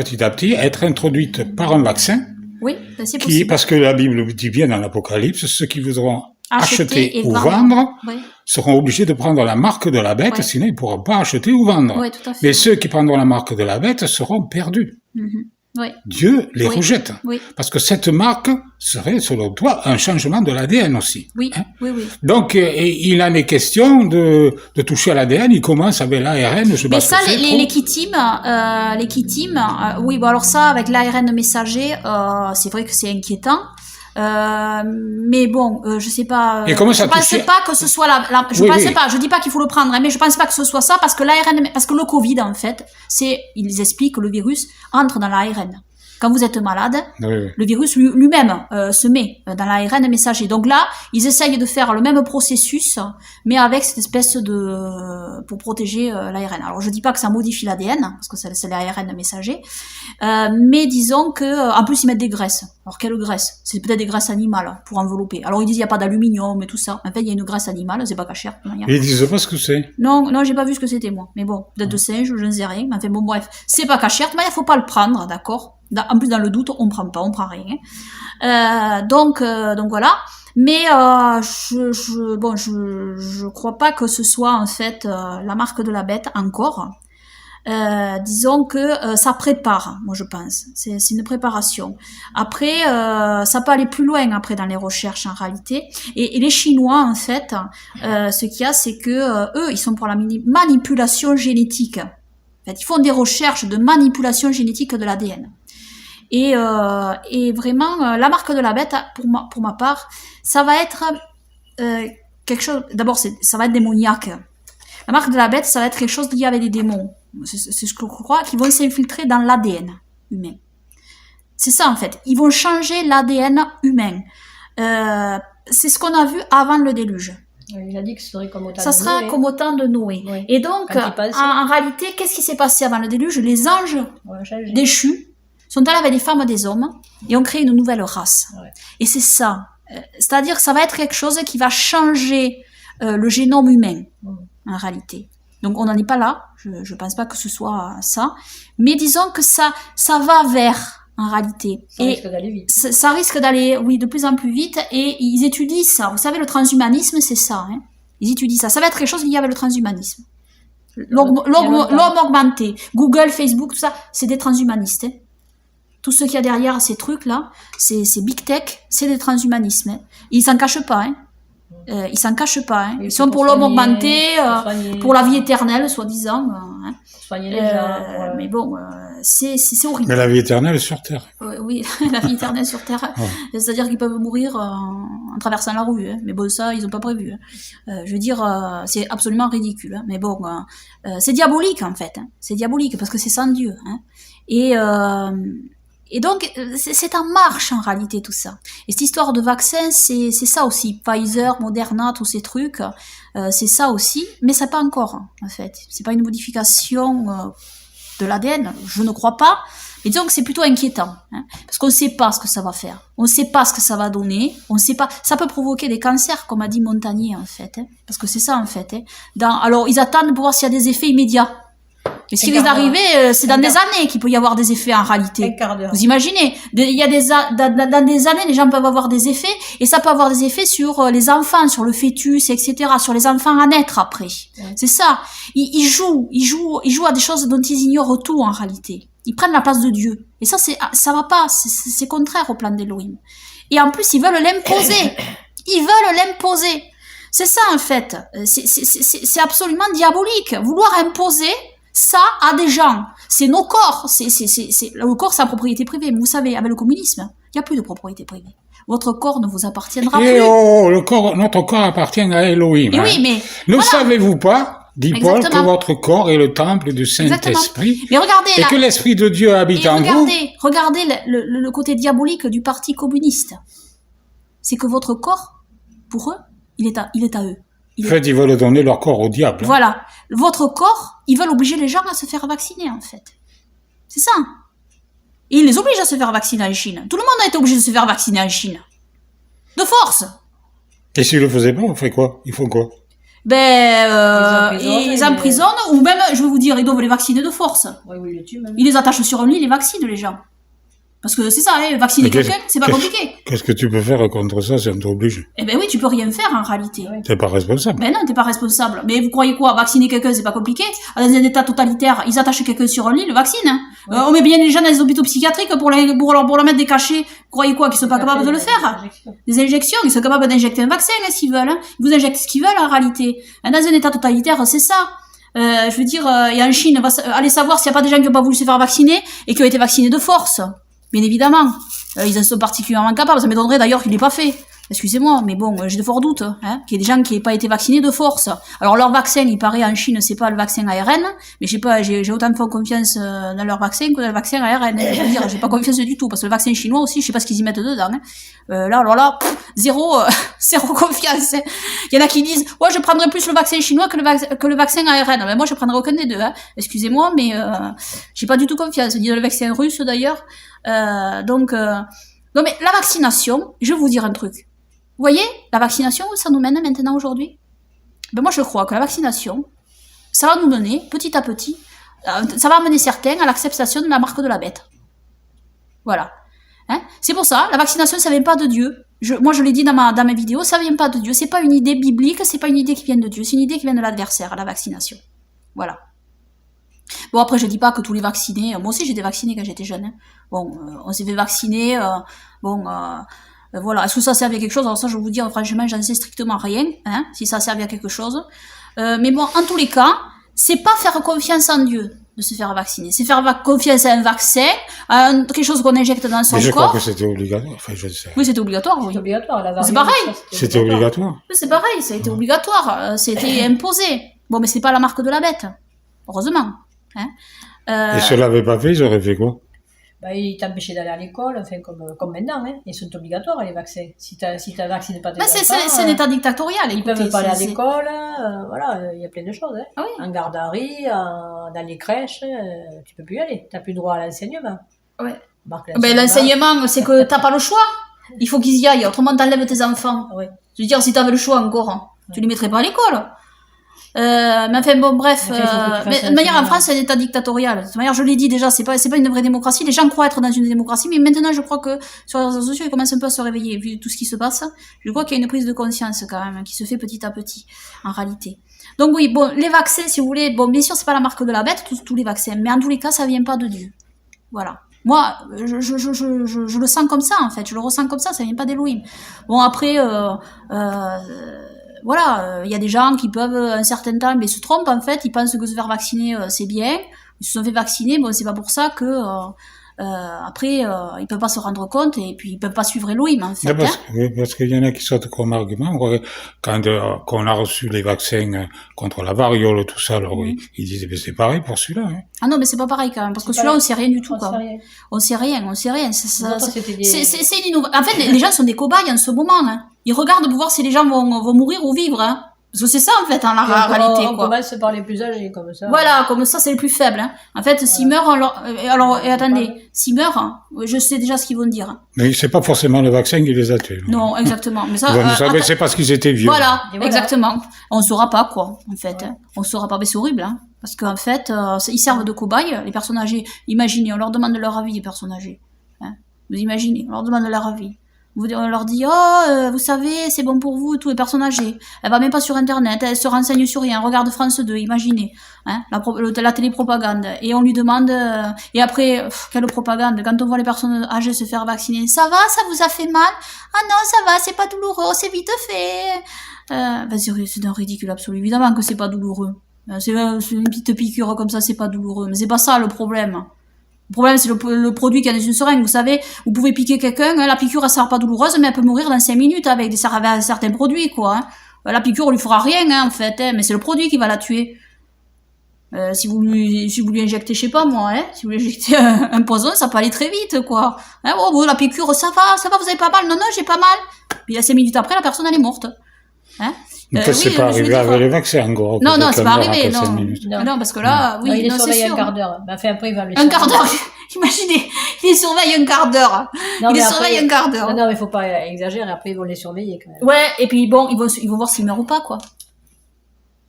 petit à petit, être introduite par un vaccin. Oui, c'est possible. Parce que la Bible dit bien dans l'Apocalypse, ceux qui voudront acheter ou vendre. vendre Oui. seront obligés de prendre la marque de la bête, Ouais. sinon ils ne pourront pas acheter ou vendre. Oui, tout à fait. Mais ceux qui prendront la marque de la bête seront perdus. Mhm. Oui. Dieu les Oui. rejette. Oui. Parce que cette marque serait, selon toi, un changement de l'ADN aussi. Oui. Hein? Oui. Oui. Donc, il en est question de toucher à l'ADN. Il commence avec l'ARN. Je sais Mais pas ça, ce que c'est, les Kitimes, oui, bon alors ça, avec l'ARN messager, c'est vrai que c'est inquiétant. Mais bon, je sais pas. Et comment ça je pensais touche- pas que ce soit je Oui, pensais oui. pas. Je dis pas qu'il faut le prendre, hein, mais je pense pas que ce soit ça parce que parce que le Covid en fait, ils expliquent que le virus entre dans l'ARN. Quand vous êtes malade, Oui, oui. le virus lui-même se met dans l'ARN messager. Donc là, ils essayent de faire le même processus, mais avec cette espèce pour protéger l'ARN. Alors je dis pas que ça modifie l'ADN, parce que c'est l'ARN messager, mais disons que en plus ils mettent des graisses. Alors quelle graisse? C'est peut-être des graisses animales pour envelopper. Alors ils disent il y a pas d'aluminium et tout ça. En fait, il y a une graisse animale, c'est pas cachère. Et ils disent pas ce que c'est. Non, j'ai pas vu ce que c'était moi. Mais bon, peut-être de singe, je ne sais rien. Enfin bon, bref, c'est pas cachère, mais il faut pas le prendre, d'accord. En plus, dans le doute, on prend rien. Donc voilà. Mais je crois pas que ce soit en fait la marque de la bête encore. Disons que ça prépare, moi je pense. C'est une préparation. Après, ça peut aller plus loin après dans les recherches en réalité. Et les Chinois en fait, ce qu'il y a, c'est que eux, ils sont pour la manipulation génétique. En fait, ils font des recherches de manipulation génétique de l'ADN. Et vraiment, la marque de la bête, pour ma part, ça va être quelque chose. D'abord, ça va être démoniaque. La marque de la bête, ça va être quelque chose lié avec des démons. C'est ce que je crois, qui vont s'infiltrer dans l'ADN humain. C'est ça en fait. Ils vont changer l'ADN humain. C'est ce qu'on a vu avant le déluge. Il a dit que ce serait comme au temps Ça de sera Noé. comme au temps de Noé. Oui. Et donc, Quand il passe. en réalité, qu'est-ce qui s'est passé avant le déluge? Les anges On va changer. déchus sont allés avec des femmes et des hommes et ont créé une nouvelle race. Ouais. Et c'est ça. C'est-à-dire que ça va être quelque chose qui va changer le génome humain, en réalité. Donc on n'en est pas là, je pense pas que ce soit ça, mais disons que ça va vers, en réalité. Ça risque d'aller vite. Ça risque d'aller, oui, de plus en plus vite, et ils étudient ça. Vous savez, le transhumanisme, c'est ça. Hein. Ils étudient ça. Ça va être quelque chose lié avec le transhumanisme. L'homme augmenté. Google, Facebook, tout ça, c'est des transhumanistes. Hein. Tout ce qu'il y a derrière ces trucs-là, ces big tech, c'est des transhumanismes. Hein. Ils s'en cachent pas. Hein. Ils s'en cachent pas. Hein. Ils sont pour l'homme augmenté, pour la vie éternelle, soi-disant. Hein. Soigner les gens. Mais bon, c'est horrible. Mais la vie éternelle est sur Terre. Oui, la vie éternelle sur Terre. Ouais. C'est-à-dire qu'ils peuvent mourir en traversant la rue. Hein. Mais bon, ça, ils n'ont pas prévu. Hein. Je veux dire, c'est absolument ridicule. Hein. Mais bon, c'est diabolique, en fait. Hein. C'est diabolique, parce que c'est sans Dieu. Hein. Et donc, c'est en marche, en réalité, tout ça. Et cette histoire de vaccin, c'est ça aussi. Pfizer, Moderna, tous ces trucs, c'est ça aussi. Mais c'est pas encore, en fait. C'est pas une modification de l'ADN, je ne crois pas. Mais disons que c'est plutôt inquiétant, hein, parce qu'on ne sait pas ce que ça va faire, on ne sait pas ce que ça va donner, on ne sait pas. Ça peut provoquer des cancers, comme a dit Montagnier en fait, hein, parce que c'est ça en fait. Hein. Alors ils attendent pour voir s'il y a des effets immédiats. Mais ce qui risque d'arriver, c'est dans des années qu'il peut y avoir des effets en réalité. Un quart d'heure. Vous imaginez, il y a dans des années, les gens peuvent avoir des effets, et ça peut avoir des effets sur les enfants, sur le fœtus, etc., sur les enfants à naître après. Ouais. C'est ça. Ils jouent à des choses dont ils ignorent tout en réalité. Ils prennent la place de Dieu. Et ça va pas, c'est contraire au plan d'Elohim. Et en plus, ils veulent l'imposer. Ils veulent l'imposer. C'est ça, en fait. C'est absolument diabolique. Vouloir imposer ça à des gens. C'est nos corps. Le corps, c'est la propriété privée. Mais vous savez, avec le communisme, il n'y a plus de propriété privée. Votre corps ne vous appartiendra plus. Notre corps appartient à Elohim. Et oui, mais ne savez-vous pas, dit Paul, que votre corps est le temple du Saint-Esprit, mais regardez, et que l'Esprit de Dieu habite en vous. Regardez le côté diabolique du Parti communiste. C'est que votre corps, pour eux, il est à eux. En fait, ils veulent donner leur corps au diable. Voilà. Votre corps, ils veulent obliger les gens à se faire vacciner, en fait. C'est ça. Et ils les obligent à se faire vacciner en Chine. Tout le monde a été obligé de se faire vacciner en Chine. De force. Et s'ils le faisaient pas, on ferait quoi? Ils font quoi? Ils emprisonnent, ou même, je vais vous dire, ils doivent les vacciner de force. Oui, ils les tuent même. Ils les attachent sur un lit, ils les vaccinent, les gens. Parce que c'est ça, hein, vacciner quelqu'un, c'est pas compliqué. Qu'est-ce que tu peux faire contre ça si on t'oblige? Eh ben oui, tu peux rien faire en réalité. Oui. T'es pas responsable. Ben non, t'es pas responsable. Mais vous croyez quoi? Vacciner quelqu'un, c'est pas compliqué? Dans un état totalitaire, ils attachent quelqu'un sur un lit, le vaccinent. Hein. Oui. On met bien les gens dans les hôpitaux psychiatriques pour leur mettre des cachets. Vous croyez quoi? Qu'ils sont pas capables de le faire? Des injections, ils sont capables d'injecter un vaccin, hein, s'ils veulent. Hein. Ils vous injectent ce qu'ils veulent en réalité. Dans un état totalitaire, c'est ça. Je veux dire, et en Chine, allez savoir s'il y a pas des gens qui ont pas voulu se faire vacciner et qui ont été vaccinés de force. Bien évidemment. Ils en sont particulièrement capables. Ça m'étonnerait d'ailleurs qu'il l'ait pas fait. Excusez-moi, mais bon, j'ai de forts doutes, hein, qu'il y ait des gens qui n'aient pas été vaccinés de force. Alors leur vaccin, il paraît en Chine, c'est pas le vaccin ARN, mais j'ai autant de confiance dans leur vaccin que dans le vaccin ARN. Je veux dire, j'ai pas confiance du tout, parce que le vaccin chinois aussi, je sais pas ce qu'ils y mettent dedans. Hein. Alors zéro confiance. Hein. Il y en a qui disent, ouais, je prendrais plus le vaccin chinois que le vaccin ARN. Mais moi, je prendrais aucun des deux. Hein. Excusez-moi, mais j'ai pas du tout confiance. Ni dans le vaccin russe d'ailleurs. Non, mais la vaccination, je vais vous dire un truc. Vous voyez, la vaccination, où ça nous mène maintenant aujourd'hui? Ben moi, je crois que la vaccination, ça va nous mener, petit à petit, ça va amener certains à l'acceptation de la marque de la bête. Voilà. Hein? C'est pour ça, la vaccination, ça vient pas de Dieu. Moi, je l'ai dit dans mes vidéos, ça vient pas de Dieu. C'est pas une idée biblique, c'est pas une idée qui vient de Dieu. C'est une idée qui vient de l'adversaire, la vaccination. Voilà. Bon, après, je dis pas que tous les vaccinés... Moi aussi, j'étais vaccinée quand j'étais jeune. Hein. Bon, on s'est fait vacciner. Voilà. Est-ce que ça servait à quelque chose? Alors ça, je vais vous dire, franchement, j'en sais strictement rien. Hein, si ça servait à quelque chose. Mais bon, en tous les cas, c'est pas faire confiance en Dieu de se faire vacciner. C'est faire confiance à un vaccin, à quelque chose qu'on injecte dans son corps. Mais je crois que c'était obligatoire. Enfin, je sais. Oui, c'était obligatoire, oui. C'est obligatoire. C'est pareil. C'était obligatoire. Oui, c'est pareil, ça a été obligatoire. C'était imposé. Bon, mais c'est pas la marque de la bête. Heureusement. Hein. Et si on l'avait pas fait, ils auraient fait quoi? Bah, ils t'empêchaient d'aller à l'école, enfin, comme maintenant, hein. Ils sont obligatoires, les vaccins. Si t'as vacciné pas tes enfants, c'est un état dictatorial. Ils peuvent pas aller à l'école, voilà, il y a plein de choses, hein. Ah oui. En garderie, dans les crèches, tu peux plus y aller. T'as plus droit à l'enseignement. Ouais. L'enseignement, c'est que t'as pas le choix. Il faut qu'ils y aillent, autrement t'enlèves tes enfants. Ouais. Je veux dire, si t'avais le choix encore, hein, tu les mettrais pas à l'école. Mais enfin bon, bref, de manière en France, c'est un état dictatorial. De manière, je l'ai dit déjà, c'est pas une vraie démocratie. Les gens croient être dans une démocratie, mais maintenant, je crois que sur les réseaux sociaux, ils commencent un peu à se réveiller, vu tout ce qui se passe. Je crois qu'il y a une prise de conscience quand même, qui se fait petit à petit, en réalité. Donc oui, bon, les vaccins, si vous voulez, bon, bien sûr, c'est pas la marque de la bête, tous les vaccins, mais en tous les cas, ça vient pas de Dieu. Voilà. Moi, je le sens comme ça, en fait. Je le ressens comme ça vient pas d'Elohim. Bon, après, voilà, il y a des gens qui peuvent, un certain temps, mais se trompent, en fait. Ils pensent que se faire vacciner, c'est bien. Ils se sont fait vacciner, bon, c'est pas pour ça que, après, ils peuvent pas se rendre compte et puis ils peuvent pas suivre Elohim, en fait. Parce qu'il y en a qui sortent comme argument. Quand on a reçu les vaccins contre la variole, tout ça, alors ils disent, mais c'est pareil pour celui-là. Hein. Ah non, mais c'est pas pareil quand même, parce que celui-là, on sait rien du tout, quoi. On sait rien. C'est une innovation. En fait, les gens sont des cobayes en ce moment, hein. Ils regardent pour voir si les gens vont mourir ou vivre, hein. Parce que c'est ça, en fait, en la Donc, réalité, on quoi. commence par les plus âgés, comme ça. Voilà, comme ça, c'est le plus faible. Hein. En fait, s'ils meurent, et attendez, s'ils meurent, hein, je sais déjà ce qu'ils vont dire. Hein. Mais c'est pas forcément le vaccin qui les a tués. Non, exactement. Mais ça, c'est parce qu'ils étaient vieux. voilà, Et voilà. exactement. On saura pas, quoi, en fait. Hein. On saura pas, mais c'est horrible, hein. Parce qu'en fait, ils servent de cobayes, les personnes âgées. Imaginez, on leur demande leur avis, les personnes âgées. Hein. Vous imaginez, on leur demande leur avis. On leur dit, vous savez, c'est bon pour vous, tous les personnes âgées. Elle va même pas sur Internet, elle se renseigne sur rien, regarde France 2, imaginez, hein, la télépropagande. Et on lui demande, et après, quelle propagande, quand on voit les personnes âgées se faire vacciner, ça va, ça vous a fait mal? Ah non, ça va, c'est pas douloureux, c'est vite fait. C'est d'un ridicule absolu. Évidemment que c'est pas douloureux. C'est une petite piqûre comme ça, c'est pas douloureux. Mais c'est pas ça le problème. Le problème, c'est le produit qu'il y a dans une seringue. Vous savez, vous pouvez piquer quelqu'un, hein, la piqûre, elle sera pas douloureuse, mais elle peut mourir dans 5 minutes avec certains produits, quoi. Hein. La piqûre, on lui fera rien, hein, en fait, hein, mais c'est le produit qui va la tuer. Si vous lui injectez, je sais pas moi, hein, si vous lui injectez un poison, ça peut aller très vite, quoi. Hein, la piqûre, ça va, vous avez pas mal? Non, j'ai pas mal. Puis 5 minutes après, la personne, elle est morte. Hein. C'est pas arrivé avec les vaccins, en gros. Non, c'est pas arrivé, non. Non. Non, parce que là, oui, il est non, c'est surveillé sûr. un quart d'heure. Enfin, après, il va le Un quart d'heure. Imaginez, il les surveille un quart d'heure. Non, Il les mais surveille un quart d'heure. Non, mais faut pas exagérer. Après, ils vont les surveiller, quand même. Ouais, et puis bon, ils vont voir s'ils meurent ou pas, quoi.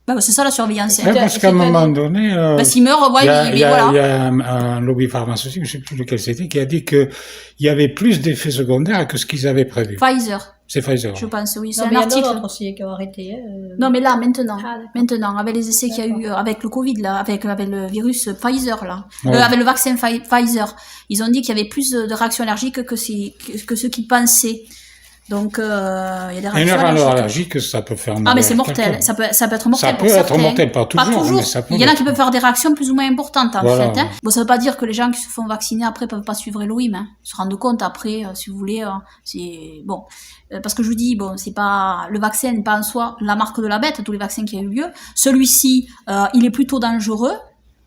Bah, c'est ça la surveillance. Ouais, parce qu'à un moment donné, S'ils meurent, ouais, il y voilà. a un lobby pharmaceutique, je sais plus lequel c'était, qui a dit que il y avait plus d'effets secondaires que ce qu'ils avaient prévu. Pfizer, C'est Pfizer. je pense, oui. C'est Non, un mais il y en a article. d'autres aussi qui ont arrêté. Non, mais là, maintenant. Ah, d'accord. Maintenant, avec les essais qu'il y a eu, avec le Covid, là, avec le virus Pfizer, là. Ouais. Avec le vaccin Pfizer. Ils ont dit qu'il y avait plus de réactions allergiques que ceux qui pensaient. Donc, il y a des Une réactions erreur allergiques. allergique, ça peut faire mal. Ah, mais c'est à mortel. quelqu'un. Ça peut être mortel. Ça pour peut être certains. mortel, pas toujours, mais ça peut Il y en a l'être. qui peuvent faire des réactions plus ou moins importantes, en Voilà. fait. Hein. Bon, ça veut pas dire que les gens qui se font vacciner après peuvent pas suivre Elohim. Hein. Se rendre compte après, si vous voulez, c'est bon. Parce que je vous dis, bon, c'est pas le vaccin n'est pas en soi la marque de la bête. Tous les vaccins qui ont eu lieu, celui-ci, il est plutôt dangereux,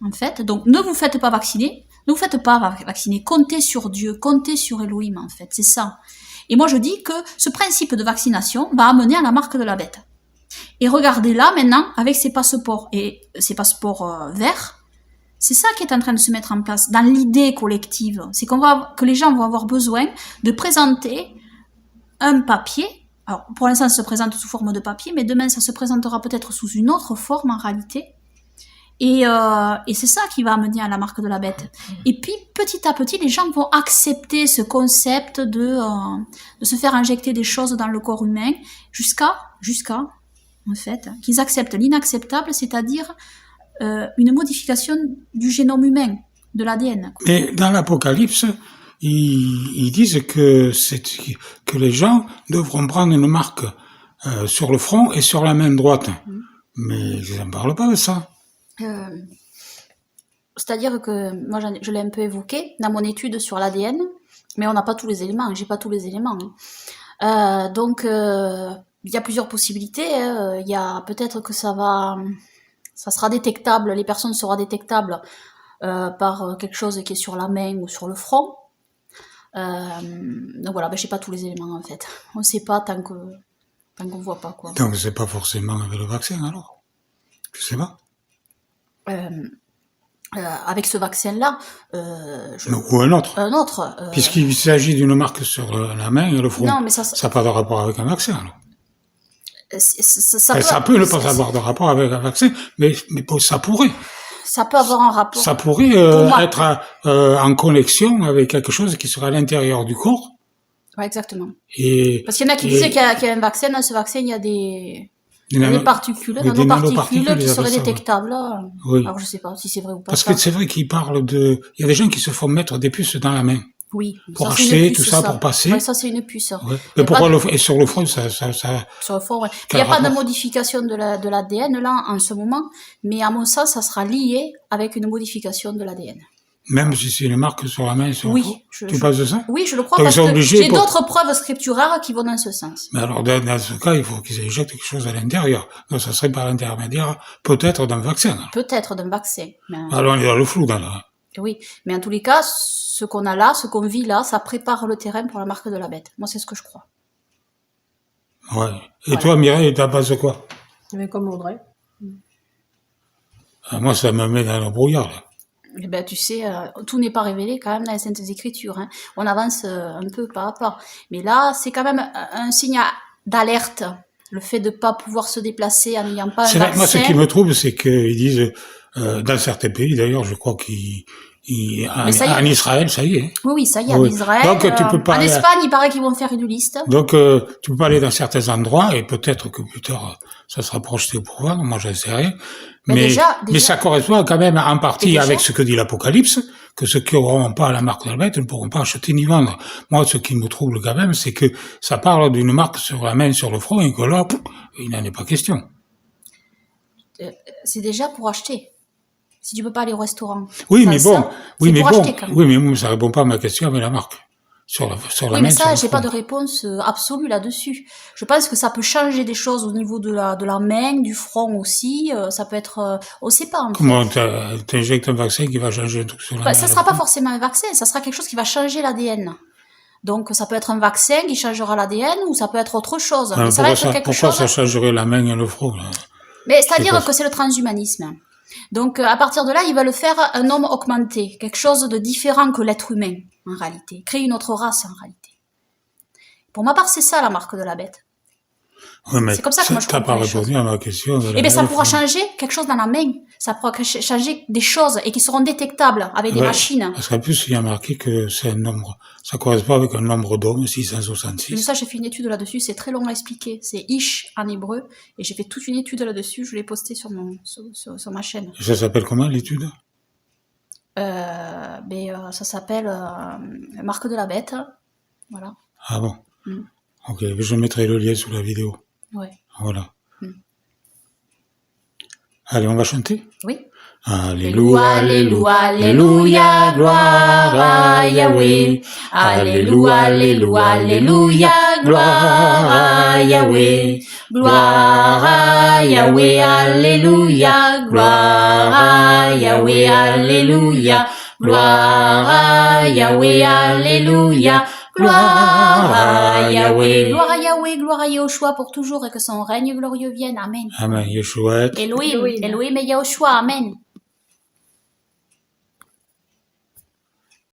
en fait. Donc, ne vous faites pas vacciner. Ne vous faites pas vacciner. Comptez sur Dieu, comptez sur Elohim, en fait. C'est ça. Et moi, je dis que ce principe de vaccination va amener à la marque de la bête. Et regardez là, maintenant, avec ces passeports et ces passeports verts, c'est ça qui est en train de se mettre en place dans l'idée collective. C'est que les gens vont avoir besoin de présenter un papier. Alors, pour l'instant, ça se présente sous forme de papier, mais demain, ça se présentera peut-être sous une autre forme en réalité. Et c'est ça qui va amener à la marque de la bête. Et puis, petit à petit, les gens vont accepter ce concept de se faire injecter des choses dans le corps humain jusqu'à, en fait, qu'ils acceptent l'inacceptable, c'est-à-dire une modification du génome humain, de l'ADN. Mais dans l'Apocalypse, ils disent que les gens devront prendre une marque sur le front et sur la main droite. Mais ils n'en parlent pas de ça. C'est-à-dire que moi je l'ai un peu évoqué dans mon étude sur l'ADN, mais on n'a pas tous les éléments, j'ai pas tous les éléments. Donc il y a plusieurs possibilités. Il y a peut-être que ça sera détectable, les personnes seront détectables par quelque chose qui est sur la main ou sur le front. Donc voilà, j'ai pas tous les éléments en fait. On sait pas tant qu'on voit pas quoi. Donc c'est pas forcément avec le vaccin alors. Je sais pas. Avec ce vaccin-là, ou un autre. Un autre. Puisqu'il s'agit d'une marque sur la main et le front. Non, mais ça n'a pas de rapport avec un vaccin alors. Ça peut ne pas avoir de rapport avec un vaccin, mais ça pourrait. Ça peut avoir un rapport. Ça pourrait être en connexion avec quelque chose qui serait à l'intérieur du corps. Ouais, exactement. Parce qu'il y en a qui disaient qu'il y a un vaccin, dans ce vaccin, il y a des particules, nanoparticules qui seraient détectables. Oui. Alors je sais pas si c'est vrai ou pas. Parce que c'est vrai qu'ils parlent il y a des gens qui se font mettre des puces dans la main. Oui. Pour acheter tout ça, pour passer. Oui, ça c'est une puce. Ouais. Mais pourquoi et sur le front, ça... Sur le front, ouais. Il n'y a pas de modification de l'ADN là, en ce moment, mais à mon sens, ça sera lié avec une modification de l'ADN. Même si c'est une marque sur la main et sur le front. Tu penses de ça? Oui, je le crois, parce que j'ai d'autres preuves scripturaires qui vont dans ce sens. Mais alors, dans ce cas, il faut qu'ils injectent quelque chose à l'intérieur. Donc, ça serait par l'intermédiaire, peut-être d'un vaccin. Alors. Peut-être d'un vaccin. Mais... Alors, on est dans le flou, là. Oui, mais en tous les cas, ce qu'on a là, ce qu'on vit là, ça prépare le terrain pour la marque de la bête. Moi, c'est ce que je crois. Ouais. Et voilà. Toi, Mireille, t'as base de quoi? Mais comme Audrey. Moi, ça me met dans le brouillard, là. Eh ben, tu sais, tout n'est pas révélé quand même dans les Saintes Écritures. Hein. On avance un peu par rapport. Mais là, c'est quand même un signe d'alerte. Le fait de ne pas pouvoir se déplacer en n'ayant pas un C'est vrai, vaccin. moi, ce qui me trouble, c'est qu'ils disent, dans certains pays, d'ailleurs, je crois Mais ça y est. en Israël, ça y est. Oui, ça y est, Oui. en Israël. Donc, tu peux pas en aller à- Espagne, il paraît qu'ils vont faire une liste. Donc, tu peux pas aller dans certains endroits, et peut-être que plus tard, ça sera projeté au pouvoir, moi, j'en sais rien. Mais déjà- mais ça correspond quand même en partie Et déjà- avec ce que dit l'Apocalypse, que ceux qui n'auront pas la marque de la bête ne pourront pas acheter ni vendre. Moi, ce qui me trouble quand même, c'est que ça parle d'une marque sur la main, sur le front, et que là, il n'en est pas question. C'est déjà pour acheter. Si tu peux pas aller au restaurant. Oui, Sans mais bon, ça, oui, c'est mais pour bon, acheter quand même. oui, mais moi, ça répond pas à ma question avec la marque. Sur la Oui, main, mais sur ça, le j'ai pas front. de réponse absolue là-dessus. Je pense que ça peut changer des choses au niveau de la main, du front aussi. Ça peut être, on sait pas en fait. Comment t'injectes un vaccin qui va changer un truc sur la main? Ça sera pas forcément un vaccin, ça sera quelque chose qui va changer l'ADN. Donc ça peut être un vaccin qui changera l'ADN ou ça peut être autre chose. Mais ça va être quelque Pourquoi chose. ça changerait la main et le front, là? Mais c'est-à-dire C'est pas- que c'est le transhumanisme. Donc à partir de là, ils veulent faire un homme augmenté, quelque chose de différent que l'être humain en réalité, créer une autre race en réalité. Pour ma part, c'est ça la marque de la bête. Oui, mais C'est comme ça que moi je t'as comprends pas les choses. répondu à ma question. de la Eh bien, ça main, pourra enfin. changer quelque chose dans la main. Ça pourra changer des choses et qui seront détectables avec des Ouais, machines. Parce qu'en plus, il y a marqué que c'est un nombre. Ça correspond avec un nombre d'hommes, Mais 666. ça, j'ai fait une étude là-dessus. C'est très long à expliquer. C'est Ish en hébreu. Et j'ai fait toute une étude là-dessus. Je l'ai postée sur sur ma chaîne. Et ça s'appelle comment, l'étude? Ça s'appelle Marque de la bête. Voilà. Ah bon? Mm. Ok, je mettrai le lien sous la vidéo. Ouais. Voilà. Mm. Allez, on va chanter? Oui. Alléluia, alléluia, alléluia, gloire à Yahweh. Alléluia, alléluia, alléluia, gloire à Yahweh. Gloire à Yahweh, alléluia, gloire à Yahweh, alléluia, gloire à Yahweh, alléluia, gloire à Yahweh. Gloire à Yahushua pour toujours et que son règne glorieux vienne. Amen. Amen, Yeshua. Elohim et Yahushua. Amen.